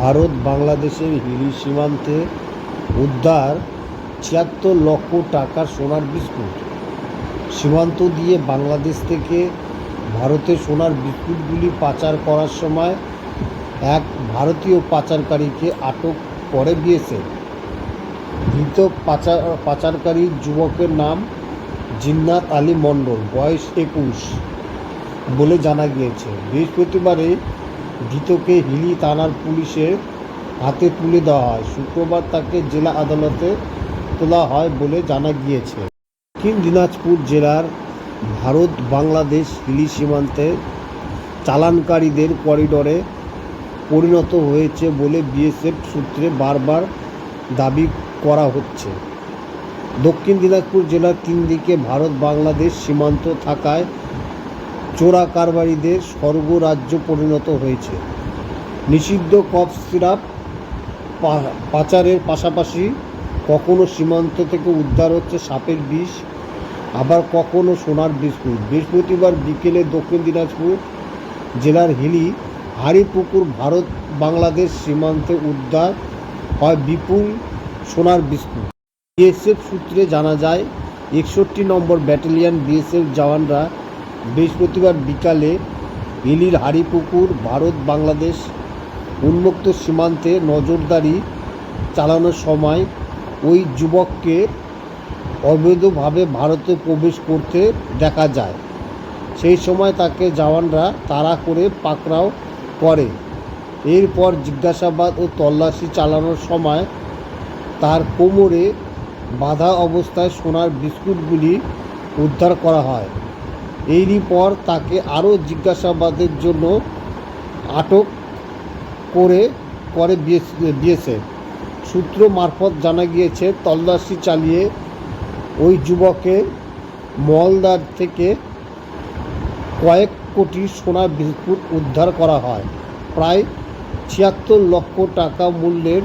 ভারত বাংলাদেশের হিলি সীমান্তে উদ্ধার ৭৬ লক্ষ টাকার সোনার বিস্কুট। সীমান্ত দিয়ে বাংলাদেশ থেকে ভারতে সোনার বিস্কুটগুলি পাচার করার সময় এক ভারতীয় পাচারকারীকে আটক করে বিএসএফ। ধৃত পাচারকারী যুবকের নাম জিন্নাত আলী মণ্ডল, বয়স ২১ বলে জানা গিয়েছে। বৃহস্পতিবারে ধৃতকে হিলি থানার পুলিশের হাতে তুলে দেওয়া হয়। শুক্রবার তাকে জেলা আদালতে তোলা হয় বলে জানা গিয়েছে। দক্ষিণ দিনাজপুর জেলার ভারত বাংলাদেশ হিলি সীমান্তে চালানকারীদের করিডোরে পরিণত হয়েছে বলে বিএসএফ সূত্রে বারবার দাবি করা হচ্ছে। দক্ষিণ দিনাজপুর জেলার তিন দিকে ভারত বাংলাদেশ সীমান্ত থাকায় চোরা কারবারিদের স্বর্গরাজ্য পরিণত হয়েছে। নিষিদ্ধ কফ সিরাপ পাচারের পাশাপাশি কখনো সীমান্ত থেকে উদ্ধার হচ্ছে সাপের বিষ, আবার কখনো সোনার বিস্কুট। বৃহস্পতিবার বিকেলে দক্ষিণ দিনাজপুর জেলার হিলি হাড়িপুকুর ভারত বাংলাদেশ সীমান্তে উদ্ধার হয় বিপুল সোনার বিস্কুট। বিএসএফ সূত্রে জানা যায়, ৬১ নম্বর ব্যাটালিয়ন বিএসএফ জওয়ানরা বৃহস্পতিবার বিকালে হিলির হাড়িপুকুর ভারত বাংলাদেশ উন্মুক্ত সীমান্তে নজরদারি চালানোর সময় ওই যুবককে অবৈধভাবে ভারতে প্রবেশ করতে দেখা যায়। সেই সময় তাকে জওয়ানরা তাড়া করে পাকড়াও করে। এরপর জিজ্ঞাসাবাদ ও তল্লাশি চালানোর সময় তার কোমরে বাঁধা অবস্থায় সোনার বিস্কুটগুলি উদ্ধার করা হয়। এরই পর তাকে আরও জিজ্ঞাসাবাদের জন্য আটক করে বিএসএফ। সূত্র মারফত জানা গিয়েছে, তল্লাশি চালিয়ে ওই যুবকের মলদার থেকে কয়েক কোটি সোনার বিস্কুট উদ্ধার করা হয়। প্রায় ৭৬ লক্ষ টাকা মূল্যের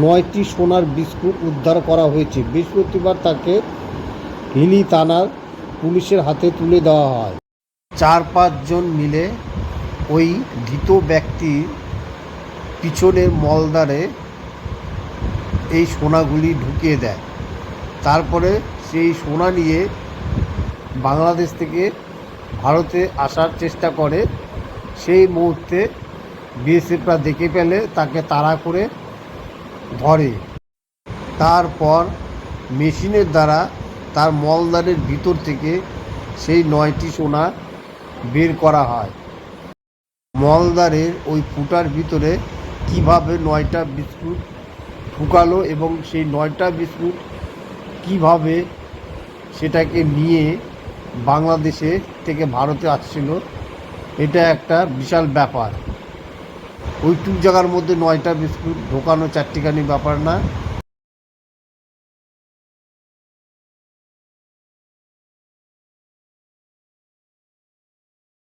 ৯টি সোনার বিস্কুট উদ্ধার করা হয়েছে। বৃহস্পতিবার তাকে হিলি থানার পুলিশের হাতে তুলে দেওয়া হয়। ৪-৫ জন মিলে ওই ধৃত ব্যক্তির পিছনের মলদারে এই সোনাগুলি ঢুকিয়ে দেয়। তারপরে সেই সোনা নিয়ে বাংলাদেশ থেকে ভারতে আসার চেষ্টা করে। সেই মুহূর্তে বিএসএফরা দেখে পেলে তাকে তাড়া করে ধরে। তারপর মেশিনের দ্বারা তার মলদারের ভিতর থেকে সেই ৯টি সোনা বের করা হয়। মলদারের ওই ফুটার ভিতরে কিভাবে ৯টা বিস্কুট ঢুকালো এবং সেই ৯টা বিস্কুট কিভাবে সেটাকে নিয়ে বাংলাদেশে থেকে ভারতে আসছিল, এটা একটা বিশাল ব্যাপার। ওইটুক জায়গার মধ্যে ৯টা বিস্কুট ঢোকানো চারটিখানি ব্যাপার না।